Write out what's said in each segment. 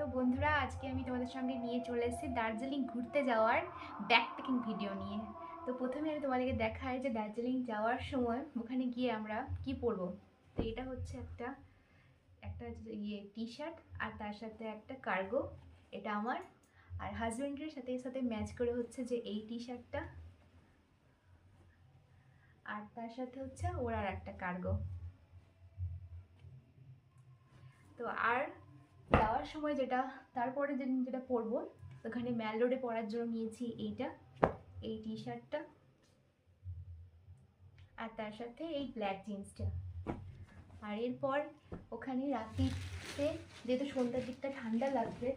তো বন্ধুরা, আজকে আমি তোমাদের সঙ্গে নিয়ে চলে এসেছি দার্জিলিং ঘুরতে যাওয়ার ব্যাকপ্যাকিং ভিডিও নিয়ে। তো প্রথমে আমি তোমাদেরকে দেখাই যে দার্জিলিং যাওয়ার সময় ওখানে গিয়ে আমরা কি পরবো। তো এটা হচ্ছে একটা একটা টি শার্ট, আর তার সাথে একটা কার্গো, এটা আমার। আর হাজব্যান্ডের সাথে সাথে ম্যাচ করে হচ্ছে যে এই টি শার্টটা, আর তার সাথে হচ্ছে ওর আর একটা কার্গো। তো আর যাওয়ার সময় তারপরে যেটা পরবো, ওখানে ম্যাল রোডে পরার জন্য নিয়েছি এই টি শার্টটা, আর তার সাথে এই ব্ল্যাক জিন্সটা। আর এরপর ওখানে রাত্রিতে যেহেতু সন্ধ্যার দিকটা ঠান্ডা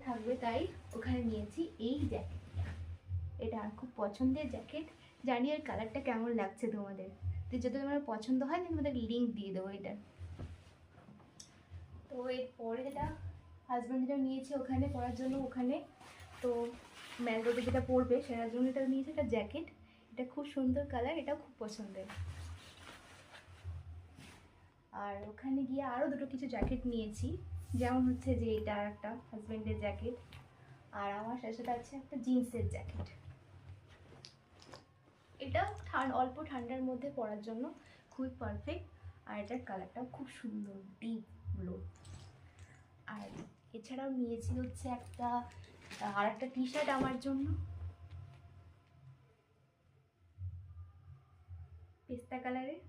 থাকবে, তাই ওখানে নিয়েছি এই জ্যাকেটটা। এটা আর খুব পছন্দের জ্যাকেট। জানি এর কালারটা কেমন লাগছে তোমাদের, তো যদি তোমার পছন্দ হয় তাহলে তোমাদের লিঙ্ক দিয়ে দেবো এটার। তো এরপরে হাজব্যান্ড নিয়েছি ওখানে পরার জন্য, ওখানে তো ম্যাল রোডে যেটা পরবে সেটার জন্য এটা নিয়েছি একটা জ্যাকেট। এটা খুব সুন্দর কালার, এটাও খুব পছন্দের। আর ওখানে গিয়ে আরও দুটো কিছু জ্যাকেট নিয়েছি, যেমন হচ্ছে যে এটা একটা হাজব্যান্ডের জ্যাকেট, আর আমার সাথে আছে একটা জিন্সের জ্যাকেট। এটা অল্প ঠান্ডার মধ্যে পরার জন্য খুবই পারফেক্ট। আর এটার কালারটাও খুব সুন্দর, ডিপ ব্লু। আর এছাড়াও নিয়েছি হচ্ছে আর একটা টি শার্ট আমার জন্য, পেস্তা কালারের।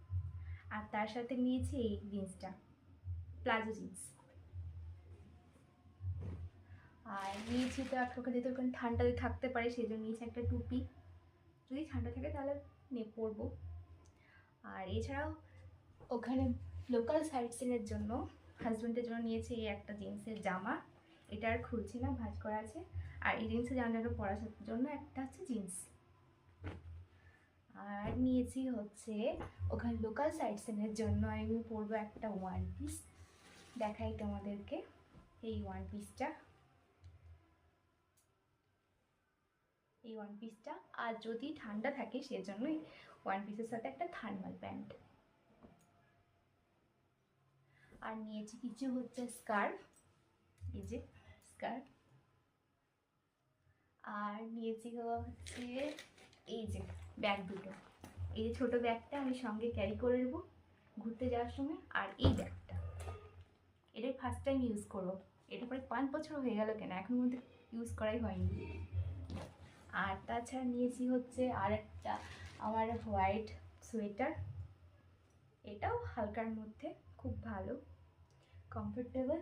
আর তার সাথে নিয়েছি এই জিন্সটা, প্লাজো জিন্স। আর নিয়েছি তো ওখানে যেহেতু ওখানে ঠান্ডাতে থাকতে পারে সেই জন্য নিয়েছি একটা টুপি, যদি ঠান্ডা থাকে তাহলে পরবো। আর এছাড়াও ওখানে লোকাল সাইট সিনের জন্য হাজব্যান্ডের জন্য নিয়েছি এই একটা জিন্সের জামা, এটা আর খুলছি না, ভাঁজ করা আছে। আর এই জিন্সের জামাটা পরার জন্য একটা হচ্ছে জিন্স। আর নিয়েছি হচ্ছে ওখানে লোকাল সাইট সিনের জন্য আমি পরবো একটা ওয়ান পিস, দেখাই তোমাদেরকে এই ওয়ান পিসটা। আর যদি ঠান্ডা থাকে সেজন্যই ওয়ান পিসের সাথে একটা থার্মাল প্যান্ট। আর নিয়েছি কিছু হচ্ছে স্কার্ফ, এই যে স্কার্ফ। আর নিয়েছি হচ্ছে এই যে ব্যাগ দুটো, এই যে ছোটো ব্যাগটা আমি সঙ্গে ক্যারি করে নেবো ঘুরতে যাওয়ার সময়। আর এই ব্যাগটা, এটাই ফার্স্ট টাইম ইউজ করবো, এটা প্রায় 5 বছর হয়ে গেল কেন এখন মধ্যে ইউজ করাই হয়নি। আর তাছাড়া নিয়েছি হচ্ছে আর একটা আমার হোয়াইট সোয়েটার, এটাও হালকার মধ্যে, খুব ভালো, কমফোর্টেবল।